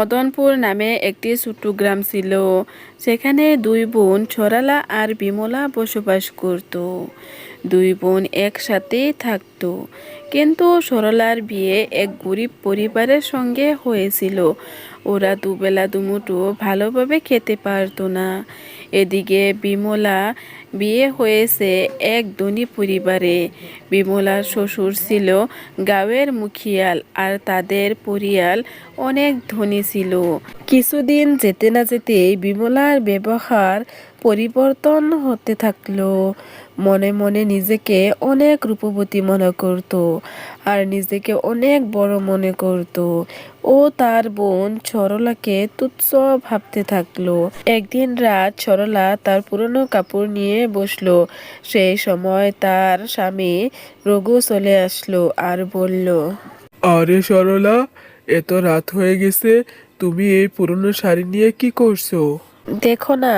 মদনপুর নামে একটি ছোট্ট গ্রাম ছিল। সেখানে দুই বোন সরলা আর বিমলা বসবাস করত। দুই বোন একসাথেই থাকতো, কিন্তু সরলার বিয়ে এক গরিব পরিবারের সঙ্গে হয়েছিল। ওরা দুবেলা দুমুঠো ভালোভাবে খেতে পারতো না। এদিকে বিমলা বিয়ে হয়েছে এক ধনী পরিবারে। বিমলার শ্বশুর ছিল গাঁয়ের মুখিয়াল, আর তাদের পরিবার অনেক ধনী ছিল। কিছুদিন যেতে না যেতেই বিমলার ব্যবহার পরিবর্তন হতে থাকলো। মনে মনে নিজেকে অনেক রূপবতী মনে করত, আর নিজেকে অনেক বড় মনে করত। ও তার বোন সরলাকে তুচ্ছ ভাবতে থাকলো। একদিন রাত সরলা তার পুরনো কাপড় নিয়ে বসলো। সেই সময় তার স্বামী রঘু চলে আসলো আর বলল, আরে সরলা, এত রাত হয়ে গেছে, তুমি এই পুরনো শাড়ি নিয়ে কি করছো? দেখো না,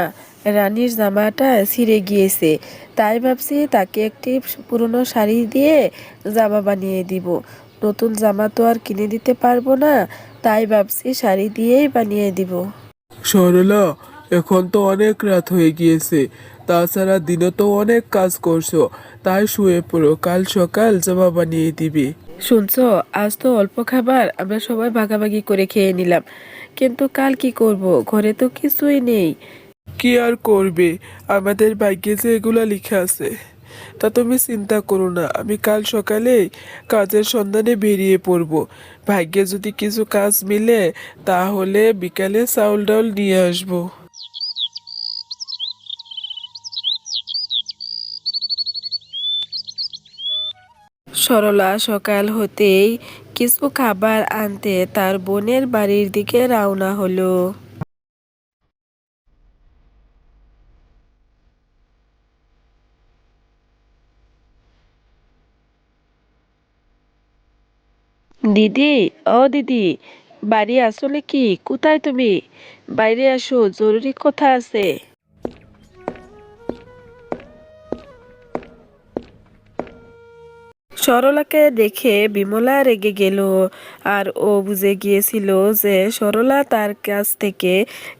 রানীর জামাটা ছিঁড়ে গিয়েছে, তাই ভাবছি তাকে একটি পুরনো শাড়ি দিয়ে জামা বানিয়ে দিব। নতুন জামা তো আর কিনে দিতে পারবো না, তাই ভাবছি শাড়ি দিয়েই বানিয়ে দিব। সরলা, এখন তো অনেক রাত হয়ে গিয়েছে, তাছাড়া দিনে তো অনেক কাজ করছো, তাই শুয়ে পড়ো, কাল সকাল জামা বানিয়ে দিবে। শুনছো, আজ তো অল্প খাবার আমরা সবাই ভাগাভাগি করে খেয়ে নিলাম, কিন্তু কাল কি করব? ঘরে তো কিছুই নেই। কি আর করবে, আমাদের ভাগ্যে যে এগুলা লিখা আছে। তা তুমি চিন্তা করো না, আমি কাল সকালে কাজের সন্ধানে বেরিয়ে পড়ব। ভাগ্যে যদি কিছু কাজ মিলে তাহলে বিকালে চাউল ডাউল নিয়ে আসবো। সরলা সকাল হতেই কিছু খাবার আনতে তার বোনের বাড়ির দিকে রওনা হলো। দিদি, ও দিদি, বাড়ি আসলে কি? কোথায় তুমি? বাইরে আসো, জরুরি কথা আছে। সরলাকে দেখে বিমলা রেগে গেল, আর ও বুঝে গিয়েছিল যে সরলা তার কাছ থেকে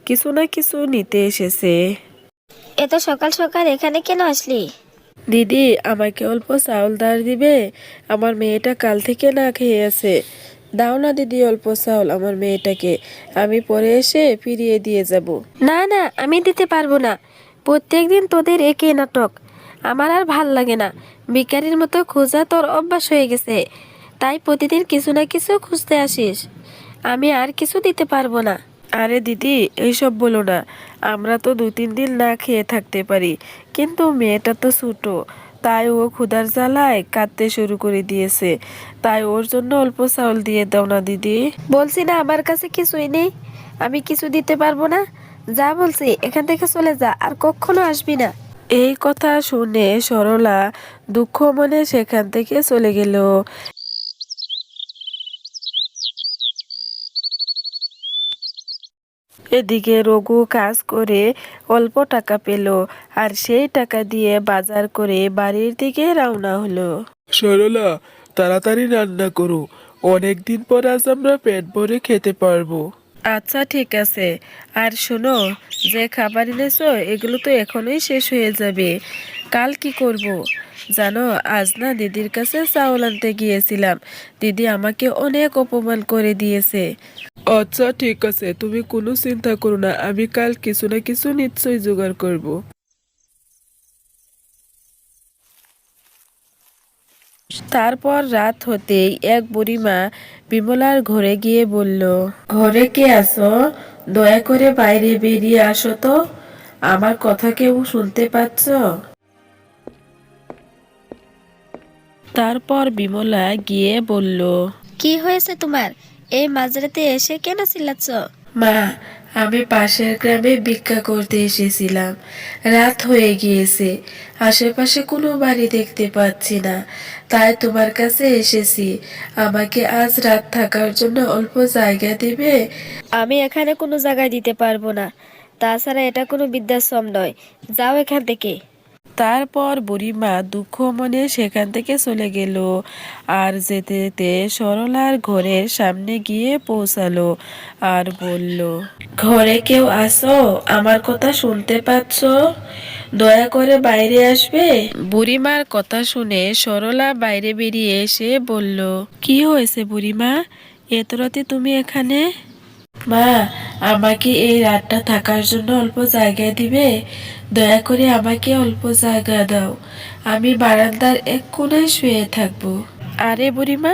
কিছু না কিছু নিতে এসেছে। এত সকাল সকাল এখানে কেন আসলি? দিদি, আমাকে অল্প চাউল ধার দিবে? আমার মেয়েটা কাল থেকে না খেয়ে আছে। দাও না দিদি, অল্প চাউল আমার মেয়েটাকে, আমি পরে এসে ফিরিয়ে দিয়ে যাব। না না, আমি দিতে পারবো না। প্রত্যেকদিন তোদের একই নাটক, আমার আর ভাল লাগে না। ভিখারির মতো খোঁজা তোর অভ্যাস হয়ে গেছে, তাই প্রতিদিন কিছু না কিছু খুঁজতে আসিস। আমি আর কিছু দিতে পারবো না। আরে দিদি, এইসব বলো না। আমরা তো 2-3 দিন না খেয়ে থাকতে পারি, কিন্তু মেয়েটা তো ছোট, তাই ও ক্ষুধার জ্বালায় কাঁদতে শুরু করে দিয়েছে। তাই ওর জন্য অল্প চাউল দিয়ে দাও না দিদি। বলছি না আমার কাছে কিছুই নেই, আমি কিছু দিতে পারবো না। যা বলছি, এখান থেকে চলে যা, আর কখনো আসবি না। এই কথা শুনে সরলা দুঃখ মনে সেখান থেকে চলে গেল। এদিকে রঘু কাজ করে অল্প টাকা পেল, আর সেই টাকা দিয়ে বাজার করে বাড়ির দিকে রওনা হলো। সরলা, তাড়াতাড়ি রান্না করো, অনেকদিন পর আজ আমরা পেট ভরে খেতে পারবো। আচ্ছা ঠিক আছে। আর শোনো, যে খাবার এনেছো এগুলো তো এখনই শেষ হয়ে যাবে। কাল কি করব জানো? আজ না দিদির কাছে চাউল আনতে গিয়েছিলাম, দিদি আমাকে অনেক অপমান করে দিয়েছে। আচ্ছা ঠিক আছে, তুমি কোনো চিন্তা করো না, আমি কাল কিছু না কিছু নিশ্চয়ই জোগাড় করব। তারপর রাত হতেই এক বুড়িমা বিমলার ঘরে গিয়ে বলল, ঘরে কে আছো? দয়া করে বাইরে বেরিয়ে আসো তো, আমার কথা কেউ শুনতে পাচ্ছ? তারপর বিমলা গিয়ে বলল, কি হয়েছে তোমার? এই মাঝরাতে এসে কেন চিল্লাচ্ছ? মা, আমি পাশের গ্রামে ভিক্ষা করতে এসেছিলাম। রাত হয়ে গিয়েছে, আশেপাশে কোনো বাড়ি দেখতে পাচ্ছি না, তাই তোমার কাছে এসেছি। আমাকে আজ রাত থাকার জন্য অল্প জায়গা দেবে? আমি এখানে কোনো জায়গায় দিতে পারবো না। তাছাড়া এটা কোনো বৃদ্ধাশ্রম নয়, যাও এখান থেকে। তারপর বুড়িমা দুঃখ মনে সেখান থেকে চলে গেল। আর যেতে যেতে সরলার ঘরের সামনে গিয়ে পৌঁছালো আর বলল, ঘরে কেউ আসো? আমার কথা শুনতে পাচ্ছ? দয়া করে বাইরে আসবে। বুড়িমার কথা শুনে সরলা বাইরে বেরিয়ে এসে বলল, কি হয়েছে বুড়িমা, এত রাতে তুমি এখানে? মা, আমাকে এই রাতটা থাকার জন্য অল্প জায়গা দিবে? দয়া করে আমাকে অল্প জায়গা দাও, আমি বারান্দার এক কোণায় শুয়ে থাকবো। আরে বুড়িমা,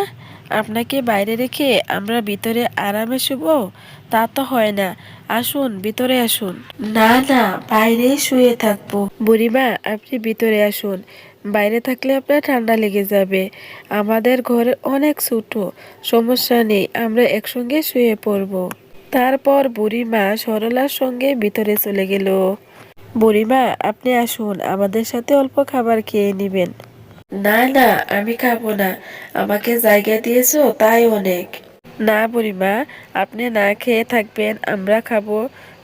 আপনাকে বাইরে রেখে আমরা ভিতরে আরামে শুব? তা তো হয় না, আসুন ভিতরে আসুন। না না, বাইরেই শুয়ে থাকবো। বুড়িমা, আপনি ভিতরে আসুন, বাইরে থাকলে আপনার ঠান্ডা লেগে যাবে। আমাদের ঘর অনেক ছোট, সমস্যা নেই, আমরা একসঙ্গে শুয়ে পড়বো। তারপর বুড়িমা সরলার সঙ্গে ভিতরে চলে গেল। বুড়িমা, আপনি আসুন, আমাদের সাথে অল্প খাবার খেয়ে নেবেন। না না, আমি খাবো না, আমাকে জায়গা দিয়েছো তাই অনেক। না বুড়িমা, আপনি না খেয়ে থাকবেন, আমরা খাবো,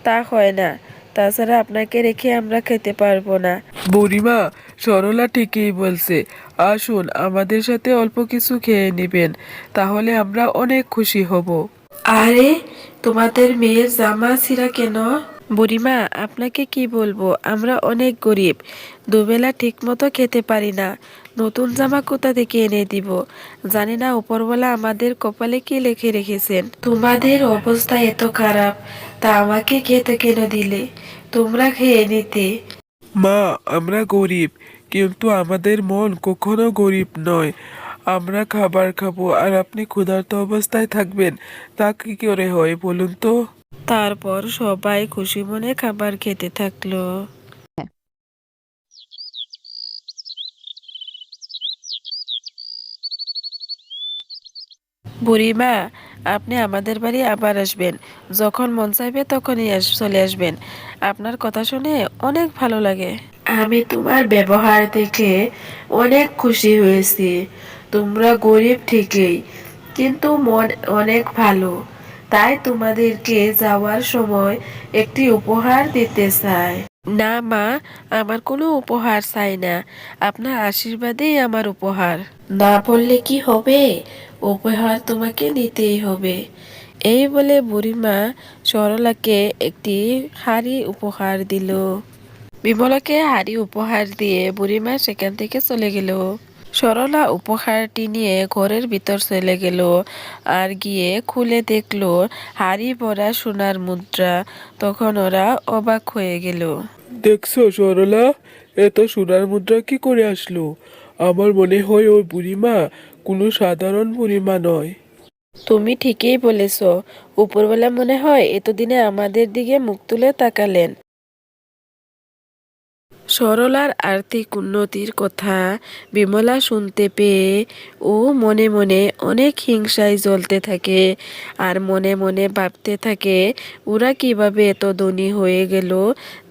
তা হয় না। তাছাড়া আপনাকে রেখে আমরা খেতে পারবো না। বুড়িমা, সরলা ঠিকই বলছে, আসুন আমাদের সাথে অল্প কিছু খেয়ে নেবেন, তাহলে আমরা অনেক খুশি হব। আরে, তোমাদের মেয়ের জামা ছিঁড়া কেন? বুড়িমা, আপনাকে কি বলবো, আমরা অনেক গরিব, দুবেলা ঠিক মতো খেতে পারি না, নতুন জামা কোথা থেকে এনে দিব? জানি না উপরওয়ালা আমাদের কপালে কি লিখে রেখেছেন। তোমাদের অবস্থা এত খারাপ, তা আমাকে খেতে কেন দিলে? তোমরা খেয়ে নিতে। মা, আমরা গরিব, কিন্তু আমাদের মন কখনো গরিব নয়। আমরা খাবার খাবো আর আপনি ক্ষুধার্ত অবস্থায় থাকবেন, তা কি করে হয় বলুন তো? তারপর সবাই খুশি মনে খাবার খেতে থাকলো। বুড়িমা, আপনি আমাদের বাড়ি আবার আসবেন, যখন মন চাইবে তখনই চলে আসবেন, আপনার কথা শুনে অনেক ভালো লাগে। আমি তোমার ব্যবহার দেখে অনেক খুশি হয়েছি। তোমরা গরিব ঠিকই, কিন্তু মন অনেক ভালো, তাই তোমাদেরকে যাওয়ার সময় একটি উপহার দিতে চাই। না মা, আমার কোনো উপহার চাই না, আপনার আশীর্বাদেই আমার উপহার। না বললে কি হবে, উপহার তোমাকে নিতেই হবে। এই বলে বুড়িমা সরলাকে একটি হাড়ি উপহার দিল। বিমলাকে হাড়ি উপহার দিয়ে বুড়িমা সেখান থেকে চলে গেল। সরলা উপহারটি নিয়ে ঘরের ভিতর চলে গেল আর গিয়ে খুলে দেখলো হাড়ি ভরা সোনার মুদ্রা। তখন ওরা অবাক হয়ে গেল। দেখছো সরলা, এত সোনার মুদ্রা কি করে আসলো? আমার মনে হয় ওই বুড়িমা কোনো সাধারণ বুড়িমা নয়। তুমি ঠিকই বলেছ, উপরওয়ালা মনে হয় এতদিনে আমাদের দিকে মুখ তুলে তাকালেন। সরলার আর্থিক উন্নতির কথা বিমলা শুনতে পেয়ে ও মনে মনে অনেক হিংসায় জ্বলতে থাকে আর মনে মনে ভাবতে থাকে ওরা কিভাবে এত ধনী হয়ে গেল।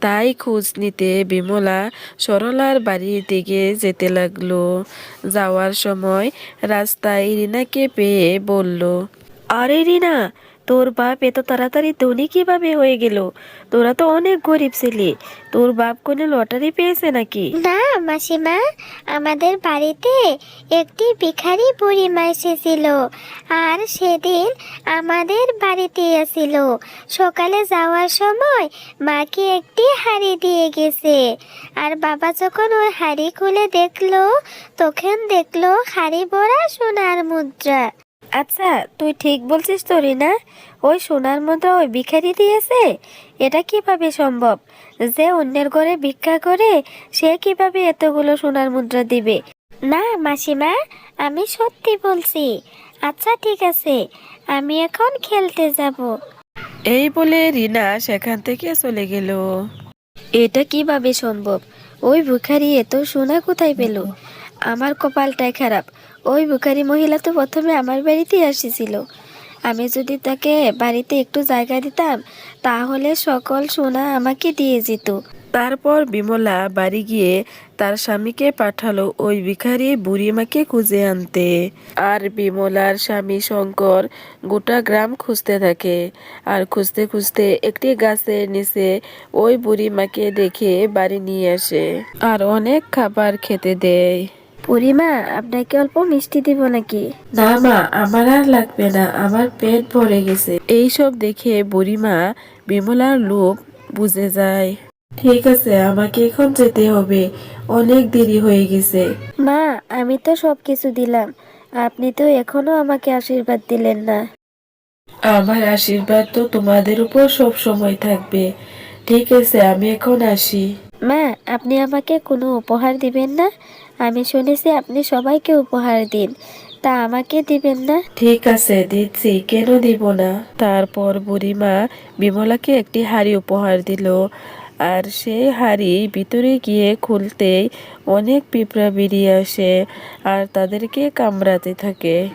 তাই খোঁজ নিতে বিমলা সরলার বাড়ির দিকে যেতে লাগলো। যাওয়ার সময় রাস্তায় রিনাকে পেয়ে বলল, আরে রিনা, তোর বাপ এত তাড়াতাড়ি ধনী কিভাবে হয়ে গেল? তোরা তো অনেক গরিব ছিলি, তোর বাপ কোনো লটারি পেয়েছে নাকি? না মাসিমা, আমাদের বাড়িতে একটি ভিখারি বুড়িমা এসেছিল, আর সেদিন আমাদের বাড়িতে এসেছিল। সকালে যাওয়ার সময় মাকে একটি হাড়ি দিয়ে গেছে, আর বাবা যখন ওই হাড়ি খুলে দেখলো, তখন দেখলো হাড়ি ভরা সোনার মুদ্রা। আচ্ছা, তুই ঠিক বলছিস তো রিনা, ওই সোনার মুদ্রা ওই ভিখারি দিয়েছে? এটা কিভাবে সম্ভব যে অন্যের ঘরে ভিক্ষা করে সে কিভাবে এতগুলো সোনার মুদ্রা দিবে? না মাসিমা, আমি সত্যি বলছি। আচ্ছা ঠিক আছে, আমি এখন খেলতে যাব। এই বলে রিনা সেখান থেকে চলে গেল। এটা কিভাবে সম্ভব? ওই ভিখারি এত সোনা কোথায় পেল? আমার কপালটাই খারাপ। ওই ভিখারি মহিলা তো প্রথমে আমার বাড়িতেই এসেছিল। আমি যদি তাকে বাড়িতে একটু জায়গা দিতাম, তাহলে সকল সোনা আমাকে দিয়ে যেত। তারপর বিমলা বাড়ি গিয়ে তার স্বামীকে পাঠালো ওই ভিখারি বুড়িমাকে খুঁজে আনতে। আর বিমলার স্বামী শঙ্কর গোটা গ্রাম খুঁজতে থাকে। আর খুঁজতে খুঁজতে একটি গাছের নিচে ওই বুড়িমাকে দেখে বাড়ি নিয়ে আসে আর অনেক খাবার খেতে দেয়। বুড়িমা, আপনাকে অল্প মিষ্টি দিব নাকি? না মা, আমার আর লাগবে না, আমার পেট ভরে গেছে। এইসব দেখে বুড়িমা বিমলার লোভ বুঝে যায়। ঠিক আছে, আমাকে এখন যেতে হবে, অনেক দেরি হয়ে গেছে। মা, আমি তো সবকিছু দিলাম, আপনি তো এখনো আমাকে আশীর্বাদ দিলেন না। আমার আশীর্বাদ তো তোমাদের উপর সব সময় থাকবে। ঠিক আছে, আমি এখন আসি। মা, আপনি আমাকে কোনো উপহার দিবেন না? আমি শুনেছি আপনি সবাইকে উপহার দিন, তা আমাকে দিবেন না? ঠিক আছে, দিচ্ছি, কেন দিব না। তারপর বুড়িমা বিমলাকে একটি হাড়ি উপহার দিল। আর সেই হাড়ি ভিতরে গিয়ে খুলতেই অনেক পিঁপড়া বেরিয়ে আসে আর তাদেরকে কামড়াতে থাকে।